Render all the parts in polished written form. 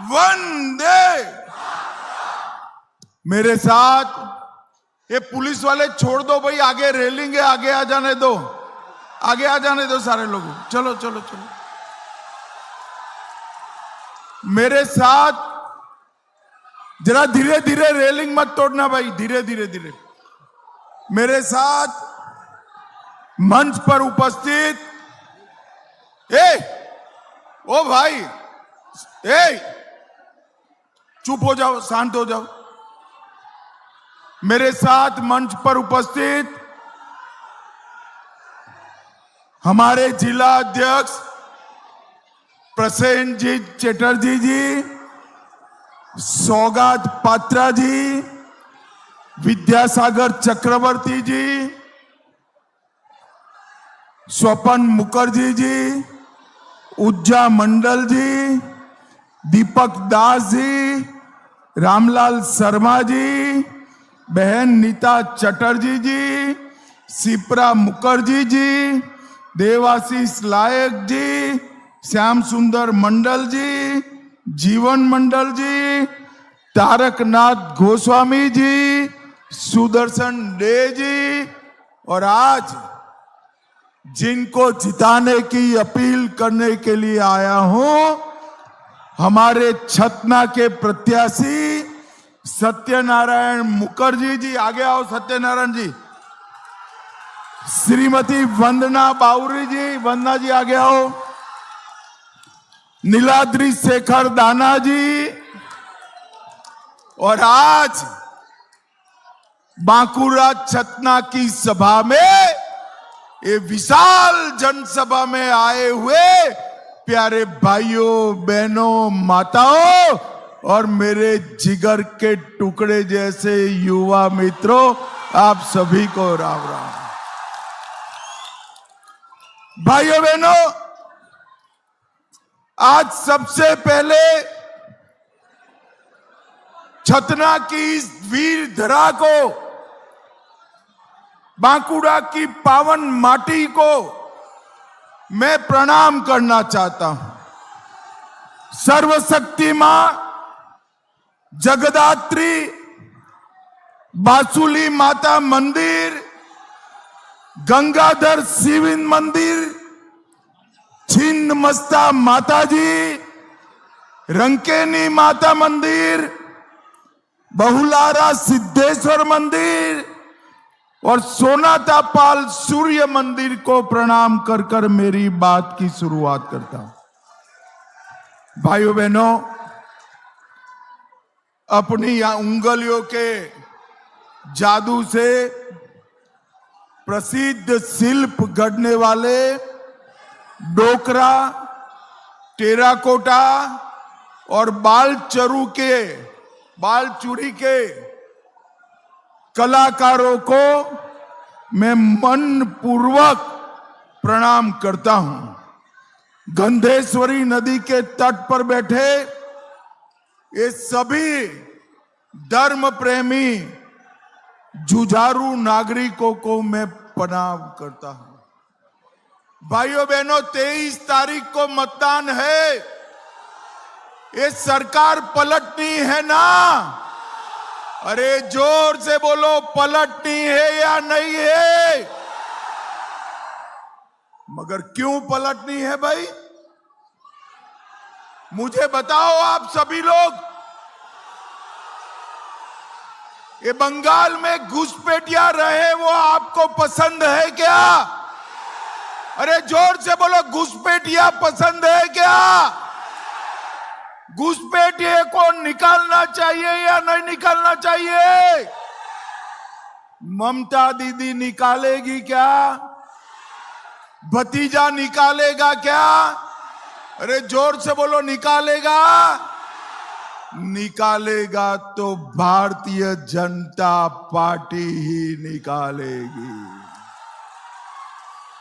वंदे। मेरे साथ ये पुलिस वाले छोड़ दो भाई, आगे रेलिंग है, आगे आ जाने दो, आगे आ जाने दो सारे लोगों। चलो चलो चलो, मेरे साथ जरा धीरे धीरे, रेलिंग मत तोड़ना भाई, धीरे धीरे धीरे। मेरे साथ मंच पर उपस्थित ओ भाई, चुप हो जाओ, शांत हो जाओ। मेरे साथ मंच पर उपस्थित हमारे जिला अध्यक्ष प्रसेनजीत चटर्जी जी, सौगात पात्रा जी, विद्यासागर चक्रवर्ती जी, स्वपन मुखर्जी जी, उज्जा मंडल जी, दीपक दास जी, रामलाल शर्मा जी, बहन नीता चटर्जी जी, सिप्रा मुखर्जी जी, देवाशीष लायक जी, श्याम सुंदर मंडल जी, जीवन मंडल जी, तारकनाथ गोस्वामी जी, सुदर्शन डे जी, और आज जिनको जिताने की अपील करने के लिए आया हूं, हमारे छतना के प्रत्याशी सत्यनारायण मुखर्जी जी। आगे आओ सत्यनारायण जी। श्रीमती वंदना बाउरी जी, वंदना जी आगे आओ। नीलाद्री शेखर दाना जी। और आज बांकुरा छतना की सभा में, ये विशाल जनसभा में आए हुए प्यारे भाइयों बहनों माताओं और मेरे जिगर के टुकड़े जैसे युवा मित्रों, आप सभी को राम राम। भाइयों बहनों, आज सबसे पहले छतना की इस वीर धरा को, बांकुड़ा की पावन माटी को मैं प्रणाम करना चाहता हूं। सर्वशक्ति मां जगदात्री बासुली माता मंदिर, गंगाधर शिव मंदिर, छिन्न मस्ता माता जी, रंकेनी माता मंदिर, बहुलारा सिद्धेश्वर मंदिर और सोनाता पाल सूर्य मंदिर को प्रणाम कर कर मेरी बात की शुरुआत करता हूं। भाइयों बहनों, अपनी उंगलियों के जादू से प्रसिद्ध शिल्प गढ़ने वाले डोकरा, टेराकोटा और बाल चूड़ी के कलाकारों को मैं मन पूर्वक प्रणाम करता हूं। गंधेश्वरी नदी के तट पर बैठे ये सभी धर्म प्रेमी जुझारू नागरिकों को मैं प्रणाम करता हूं। भाइयों बहनों, 23 तारीख को मतदान है। ये सरकार पलटनी है ना? अरे जोर से बोलो, पलटनी है या नहीं है? मगर क्यों पलटनी है भाई? मुझे बताओ आप सभी लोग। ये बंगाल में घुसपैठिया रहे वो आपको पसंद है क्या? अरे जोर से बोलो, घुसपैठिया पसंद है क्या? घुसपैठिए को निकालना चाहिए या नहीं निकालना चाहिए? ममता दीदी निकालेगी क्या? भतीजा निकालेगा क्या? अरे जोर से बोलो, निकालेगा? निकालेगा तो भारतीय जनता पार्टी ही निकालेगी।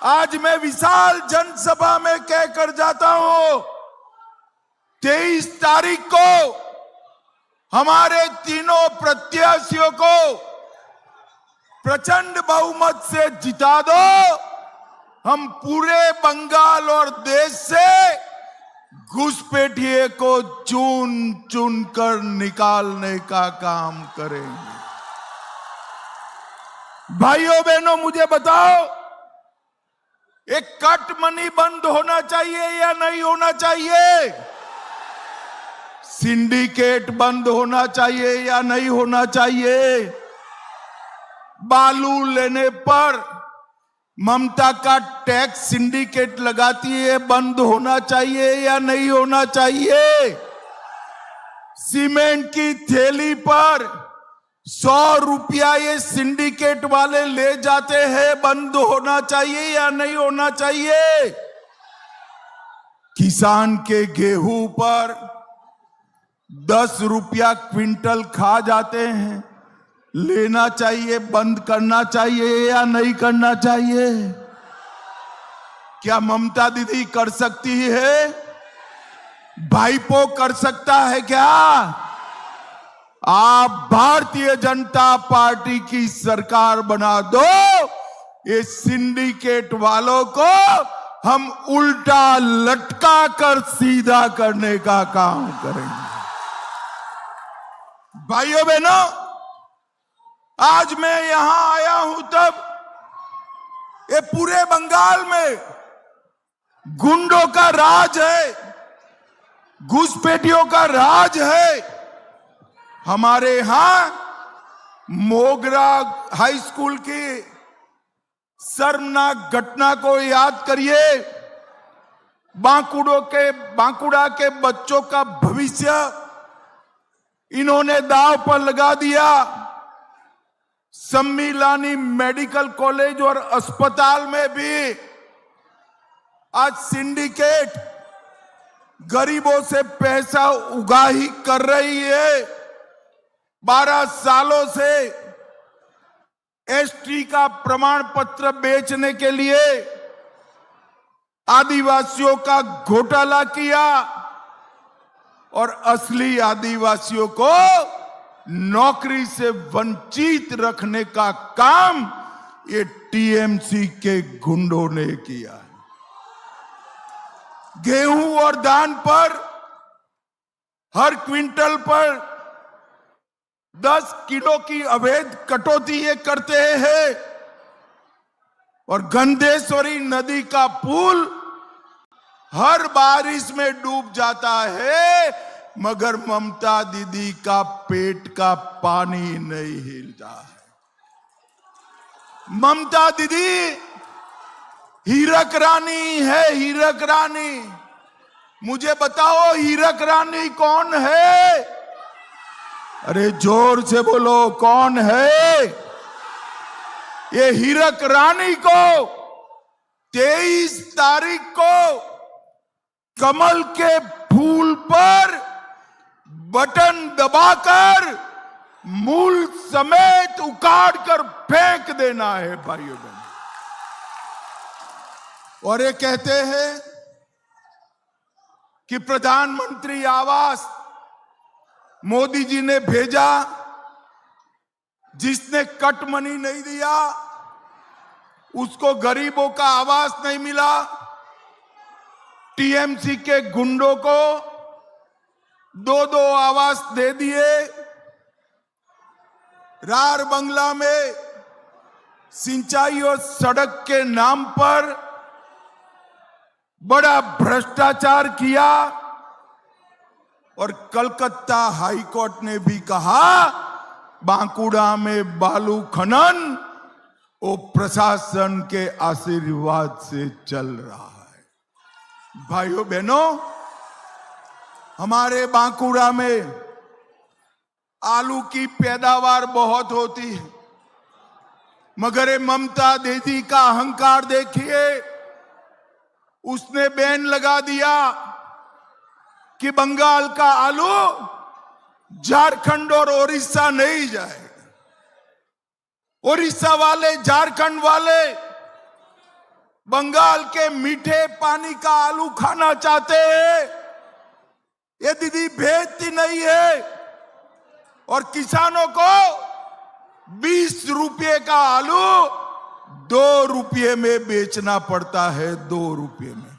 आज मैं विशाल जनसभा में कहकर जाता हूं, 23 तारीख को हमारे तीनों प्रत्याशियों को प्रचंड बहुमत से जिता दो। हम पूरे बंगाल और देश से घुसपैठिए को चुन चुन कर निकालने का काम करेंगे। भाइयों बहनों, मुझे बताओ, एक कट मनी बंद होना चाहिए या नहीं होना चाहिए? सिंडिकेट बंद होना चाहिए या नहीं होना चाहिए? बालू लेने पर ममता का टैक्स सिंडिकेट लगाती है, बंद होना चाहिए या नहीं होना चाहिए? सीमेंट की थैली पर 100 रुपया ये सिंडिकेट वाले ले जाते हैं, बंद होना चाहिए या नहीं होना चाहिए? किसान के गेहूं पर 10 रुपया क्विंटल खा जाते हैं, लेना चाहिए, बंद करना चाहिए या नहीं करना चाहिए? क्या ममता दीदी कर सकती है? भाईपो कर सकता है क्या? आप भारतीय जनता पार्टी की सरकार बना दो, ये सिंडिकेट वालों को हम उल्टा लटका कर सीधा करने का काम करेंगे। भाइयों बहनों, आज मैं यहां आया हूं तब ये पूरे बंगाल में गुंडों का राज है, घुसपैठियों का राज है। हमारे यहां मोगरा हाई स्कूल की शर्मनाक घटना को याद करिए। बांकुड़ा के बच्चों का भविष्य इन्होंने दांव पर लगा दिया। सम्मिलानी मेडिकल कॉलेज और अस्पताल में भी आज सिंडिकेट गरीबों से पैसा उगाही कर रही है। 12 सालों से एसटी का प्रमाण पत्र बेचने के लिए आदिवासियों का घोटाला किया और असली आदिवासियों को नौकरी से वंचित रखने का काम ये टीएमसी के गुंडों ने किया है। गेहूं और धान पर हर क्विंटल पर 10 किलो की अवैध कटौती ये करते हैं और गंधेश्वरी नदी का पुल हर बारिश में डूब जाता है, मगर ममता दीदी का पेट का पानी नहीं हिलता है। ममता दीदी हीरक रानी है, हीरक रानी। मुझे बताओ, हीरक रानी कौन है? अरे जोर से बोलो, कौन है? ये हीरक रानी को 23 तारीख को कमल के फूल पर बटन दबाकर मूल समेत उखाड़ कर फेंक देना है भाइयों बहनों। और ये कहते हैं कि प्रधानमंत्री आवास मोदी जी ने भेजा, जिसने कट मनी नहीं दिया उसको गरीबों का आवास नहीं मिला। टीएमसी के गुंडों को 2-2 आवास दे दिए। रार बंगला में सिंचाई और सड़क के नाम पर बड़ा भ्रष्टाचार किया और कलकत्ता हाई कोर्ट ने भी कहा बांकुड़ा में बालू खनन वो प्रशासन के आशीर्वाद से चल रहा है। भाइयों बहनों, हमारे बांकुड़ा में आलू की पैदावार बहुत होती है, मगर ये ममता दीदी का अहंकार देखिए। उसने बैन लगा दिया कि बंगाल का आलू झारखंड और ओडिशा नहीं जाएगा। ओडिशा वाले, झारखंड वाले बंगाल के मीठे पानी का आलू खाना चाहते हैं, ये दीदी भेजती नहीं है। और किसानों को 20 रुपये का आलू 2 रुपये में बेचना पड़ता है, 2 रुपये में।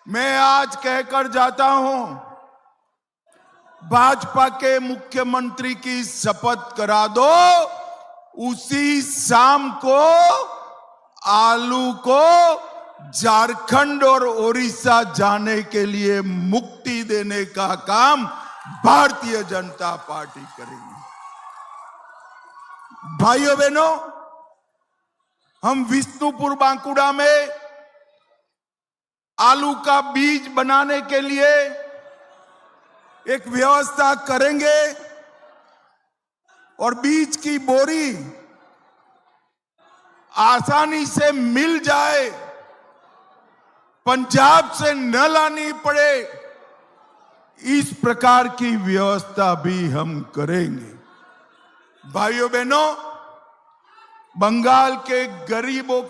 मैं आज कहकर जाता हूं, भाजपा के मुख्यमंत्री की शपथ करा दो, उसी शाम को आलू को झारखंड और ओडिशा जाने के लिए मुक्ति देने का काम भारतीय जनता पार्टी करेगी। भाइयों बहनों, हम विष्णुपुर बांकुड़ा में आलू का बीज बनाने के लिए एक व्यवस्था करेंगे और बीज की बोरी आसानी से मिल जाए, पंजाब से न लानी पड़े, इस प्रकार की व्यवस्था भी हम करेंगे। भाइयों बहनों, बंगाल के गरीबों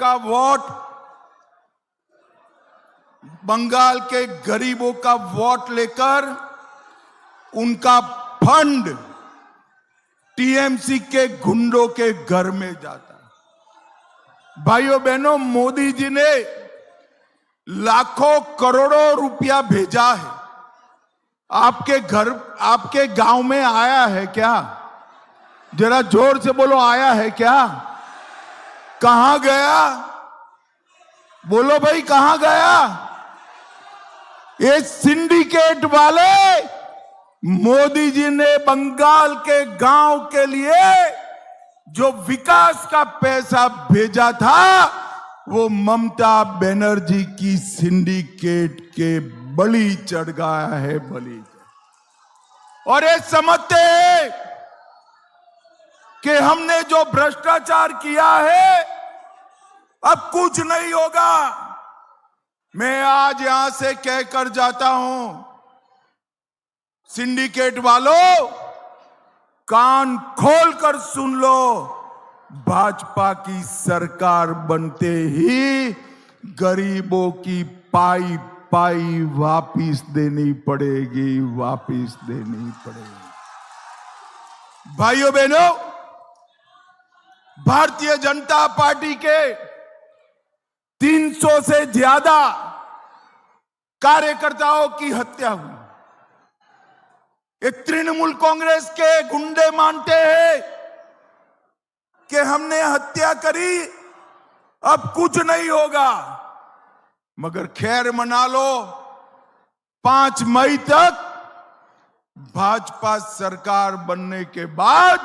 का वोट लेकर उनका फंड टीएमसी के गुंडों के घर में जाता है। भाइयों बहनों, मोदी जी ने लाखों करोड़ों रुपया भेजा है। आपके घर, आपके गांव में आया है क्या? जरा जोर से बोलो, आया है क्या? कहां गया? बोलो भाई, कहां गया? ये सिंडिकेट वाले मोदी जी ने बंगाल के गांव के लिए जो विकास का पैसा भेजा था, वो ममता बनर्जी की सिंडिकेट के बलि चढ़ गया है, बलि। और ये समझते हैं कि हमने जो भ्रष्टाचार किया है अब कुछ नहीं होगा। मैं आज यहां से कहकर जाता हूं, सिंडिकेट वालों, कान खोलकर सुन लो, भाजपा की सरकार बनते ही गरीबों की पाई पाई वापिस देनी पड़ेगी, वापिस देनी पड़ेगी। भाइयों बहनों, भारतीय जनता पार्टी के 300 से ज्यादा कार्यकर्ताओं की हत्या हुई। एक तृणमूल कांग्रेस के गुंडे मानते हैं कि हमने हत्या करी, अब कुछ नहीं होगा। मगर खैर मना लो, 5 मई तक भाजपा सरकार बनने के बाद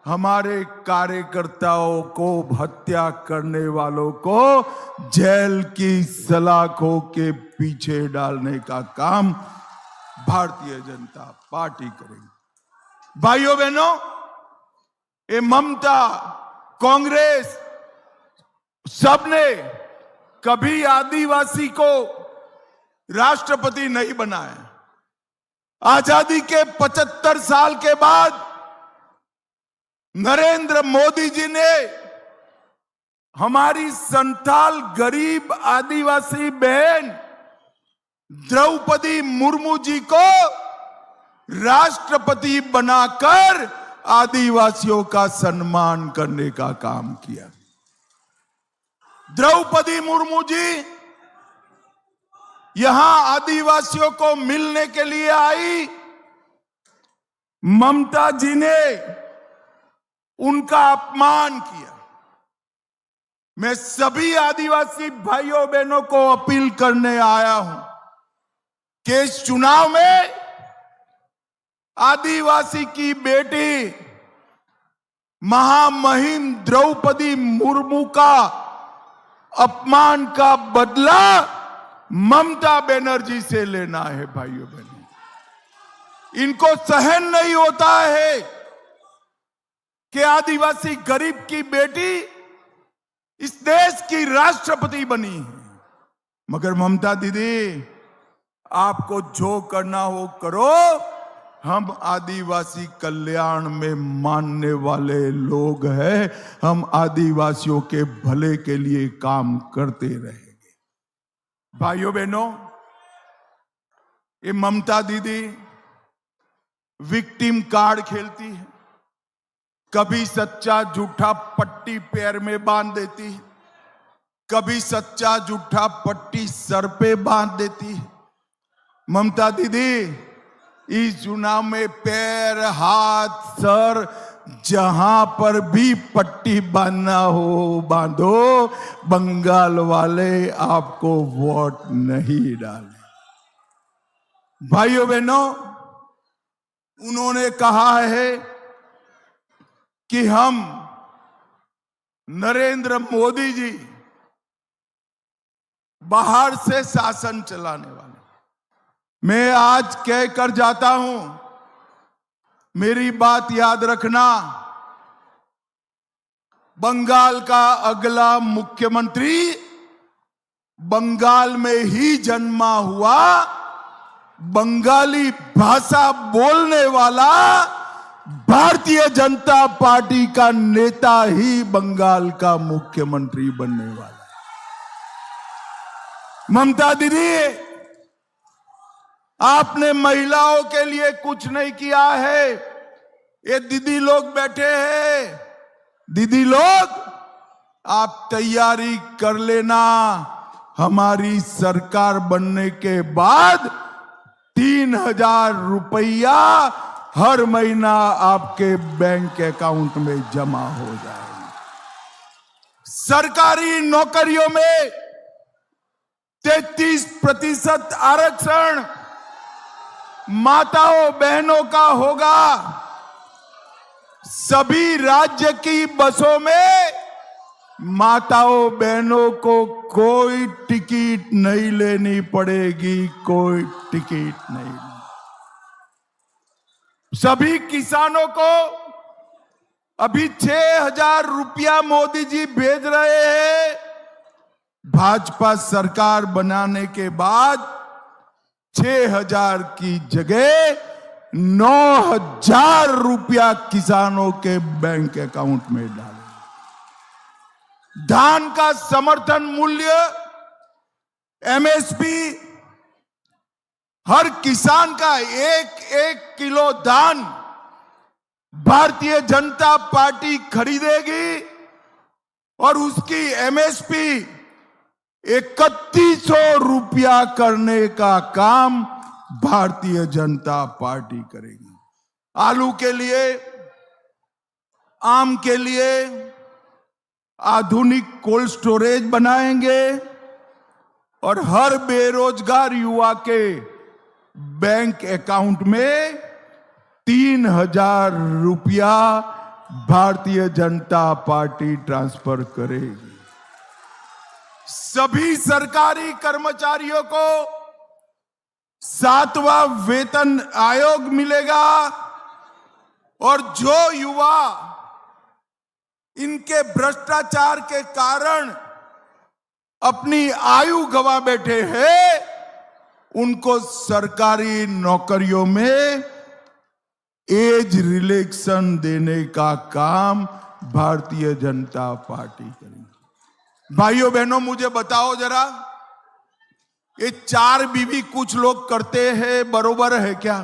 हमारे कार्यकर्ताओं को, हत्या करने वालों को जेल की सलाखों के पीछे डालने का काम भारतीय जनता पार्टी करेगी। भाइयों बहनों, ये ममता, कांग्रेस, सबने कभी आदिवासी को राष्ट्रपति नहीं बनाया। आजादी के 75 साल के बाद नरेंद्र मोदी जी ने हमारी संथाल गरीब आदिवासी बहन द्रौपदी मुर्मू जी को राष्ट्रपति बनाकर आदिवासियों का सम्मान करने का काम किया। द्रौपदी मुर्मू जी यहां आदिवासियों को मिलने के लिए आई। ममता जी ने उनका अपमान किया। मैं सभी आदिवासी भाइयों बहनों को अपील करने आया हूं कि इस चुनाव में आदिवासी की बेटी महामहिम द्रौपदी मुर्मू का अपमान का बदला ममता बनर्जी से लेना है। भाइयों बहनों, इनको सहन नहीं होता है कि आदिवासी गरीब की बेटी इस देश की राष्ट्रपति बनी है। मगर ममता दीदी, आपको जो करना हो करो, हम आदिवासी कल्याण में मानने वाले लोग हैं। हम आदिवासियों के भले के लिए काम करते रहेंगे। भाइयों बहनों, ये ममता दीदी विक्टिम कार्ड खेलती है। कभी सच्चा झूठा पट्टी पैर में बांध देती है, कभी सच्चा झूठा पट्टी सर पे बांध देती है। ममता दीदी, इस चुनाव में पैर, हाथ, सर, जहां पर भी पट्टी बांधना हो बांधो, बंगाल वाले आपको वोट नहीं डाले। भाइयों बहनों, उन्होंने कहा है कि हम नरेंद्र मोदी जी बाहर से शासन चलाने वाले। मैं आज कहकर जाता हूं, मेरी बात याद रखना, बंगाल का अगला मुख्यमंत्री बंगाल में ही जन्मा हुआ, बंगाली भाषा बोलने वाला भारतीय जनता पार्टी का नेता ही बंगाल का मुख्यमंत्री बनने वाला है। ममता दीदी, आपने महिलाओं के लिए कुछ नहीं किया है। ये दीदी लोग बैठे हैं, दीदी लोग, आप तैयारी कर लेना, हमारी सरकार बनने के बाद 3,000 रुपया हर महीना आपके बैंक अकाउंट में जमा हो जाएगा। सरकारी नौकरियों में 33% आरक्षण माताओं बहनों का होगा। सभी राज्य की बसों में माताओं बहनों को कोई टिकट नहीं लेनी पड़ेगी, कोई टिकट नहीं। सभी किसानों को अभी 6,000 रुपया मोदी जी भेज रहे हैं। भाजपा सरकार बनाने के बाद 6,000 की जगह 9,000 रुपया किसानों के बैंक अकाउंट में डाले। धान का समर्थन मूल्य एमएसपी, हर किसान का एक किलो धान भारतीय जनता पार्टी खरीदेगी और उसकी एमएसपी 3100 रुपया करने का काम भारतीय जनता पार्टी करेगी। आलू के लिए, आम के लिए आधुनिक कोल्ड स्टोरेज बनाएंगे और हर बेरोजगार युवा के बैंक अकाउंट में 3,000 रुपया भारतीय जनता पार्टी ट्रांसफर करेगी। सभी सरकारी कर्मचारियों को 7वां वेतन आयोग मिलेगा और जो युवा इनके भ्रष्टाचार के कारण अपनी आयु गंवा बैठे हैं, उनको सरकारी नौकरियों में एज रिलैक्सेशन देने का काम भारतीय जनता पार्टी करेगी। भाइयों बहनों, मुझे बताओ जरा, ये 4 बीवी कुछ लोग करते हैं, बरोबर है क्या?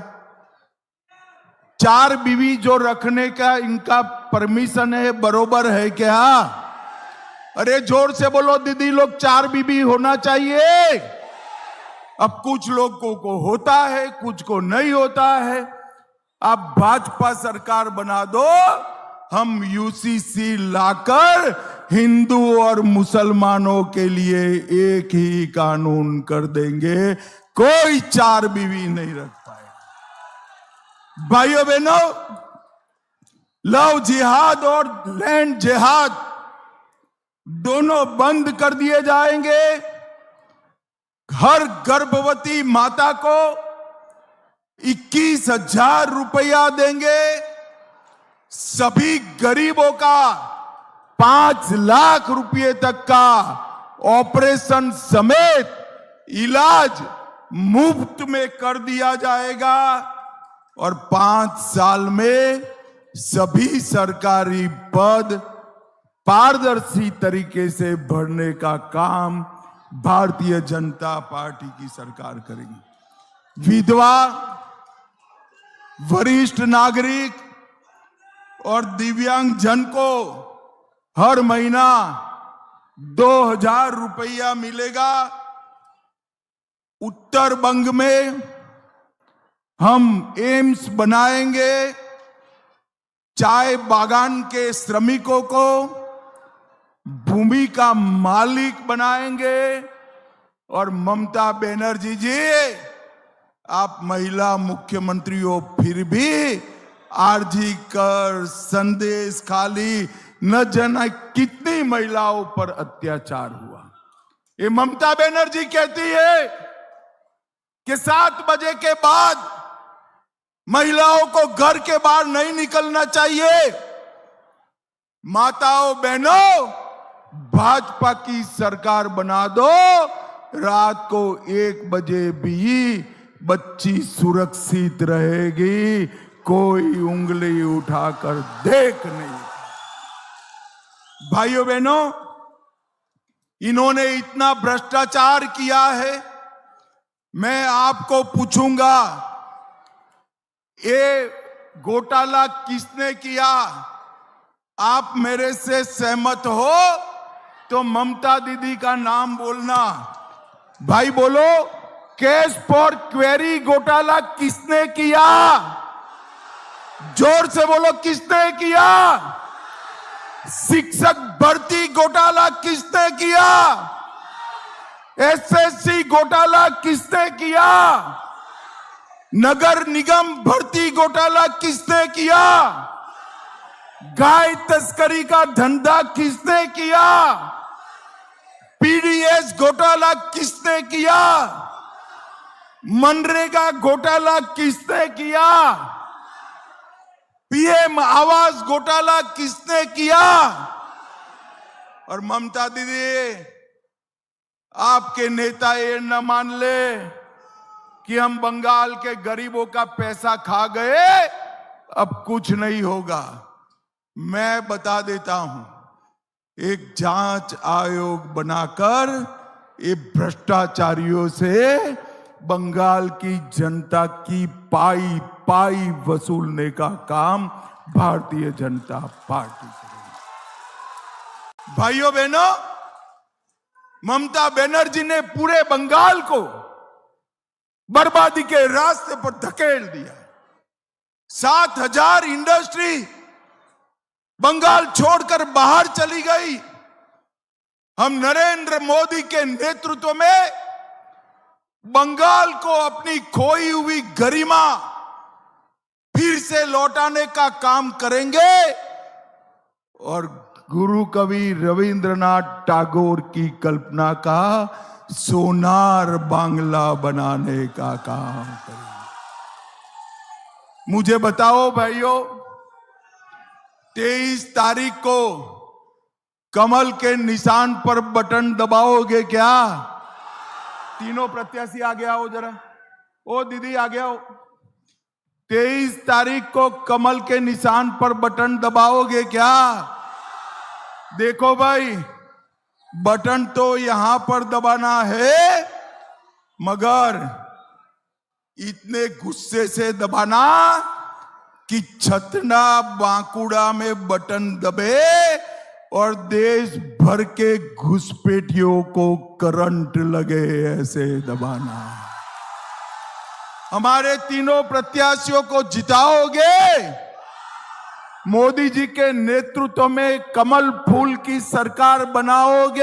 4 बीवी जो रखने का इनका परमिशन है, बरोबर है क्या? अरे जोर से बोलो दीदी लोग, 4 बीवी होना चाहिए। अब कुछ लोगों को होता है, कुछ को नहीं होता है। अब भाजपा सरकार बना दो, हम यूसीसी लाकर हिंदू और मुसलमानों के लिए एक ही कानून कर देंगे, कोई 4 बीवी नहीं रख पाएगा। भाइयों बहनों, लव जिहाद और लैंड जिहाद दोनों बंद कर दिए जाएंगे। हर गर्भवती माता को 21,000 रुपया देंगे। सभी गरीबों का 5 लाख रुपए तक का ऑपरेशन समेत इलाज मुफ्त में कर दिया जाएगा और 5 साल में सभी सरकारी पद पारदर्शी तरीके से भरने का काम भारतीय जनता पार्टी की सरकार करेगी। विधवा, वरिष्ठ नागरिक और दिव्यांग जन को हर महीना 2,000 रुपया मिलेगा। उत्तर बंग में हम एम्स बनाएंगे। चाय बागान के श्रमिकों को भूमि का मालिक बनाएंगे। और ममता बनर्जी जी, आप महिला मुख्यमंत्री हो, फिर भी आरजी कर संदेश खाली न जाने कितनी महिलाओं पर अत्याचार हुआ। ये ममता बनर्जी कहती है कि 7 बजे के बाद महिलाओं को घर के बाहर नहीं निकलना चाहिए। माताओं बहनों, भाजपा की सरकार बना दो, रात को 1 बजे भी बच्ची सुरक्षित रहेगी, कोई उंगली उठाकर देख नहीं। भाइयों बहनों, इन्होंने इतना भ्रष्टाचार किया है। मैं आपको पूछूंगा, ये घोटाला किसने किया? आप मेरे से सहमत हो तो ममता दीदी का नाम बोलना। भाई बोलो, कैश फॉर क्वेरी घोटाला किसने किया? जोर से बोलो, किसने किया? शिक्षक भर्ती घोटाला किसने किया? एसएससी घोटाला किसने किया? नगर निगम भर्ती घोटाला किसने किया? गाय तस्करी का धंधा किसने किया? पीडीएस घोटाला किसने किया? मनरेगा घोटाला किसने किया? पीएम आवास घोटाला किसने किया? और ममता दीदी, आपके नेता ये न मान ले कि हम बंगाल के गरीबों का पैसा खा गए, अब कुछ नहीं होगा। मैं बता देता हूं, एक जांच आयोग बनाकर ये भ्रष्टाचारियों से बंगाल की जनता की पाई पाई वसूलने का काम भारतीय जनता पार्टी करेगी। भाइयों बहनों, ममता बनर्जी ने पूरे बंगाल को बर्बादी के रास्ते पर धकेल दिया। 7,000 इंडस्ट्री बंगाल छोड़कर बाहर चली गई। हम नरेंद्र मोदी के नेतृत्व में बंगाल को अपनी खोई हुई गरिमा फिर से लौटाने का काम करेंगे और गुरु कवि रविंद्रनाथ टैगोर की कल्पना का सोनार बांग्ला बनाने का काम करेंगे। मुझे बताओ भाइयों, 23 तारीख को कमल के निशान पर बटन दबाओगे क्या? तीनों प्रत्याशी आगे आओ जरा। ओ दीदी आगे आओ। 23 तारीख को कमल के निशान पर बटन दबाओगे क्या? देखो भाई, बटन तो यहां पर दबाना है, मगर इतने गुस्से से दबाना कि छतना बांकुड़ा में बटन दबे और देश भर के घुसपैठियों को करंट लगे, ऐसे दबाना। हमारे तीनों प्रत्याशियों को जिताओगे, मोदी जी के नेतृत्व में कमल फूल की सरकार बनाओगे।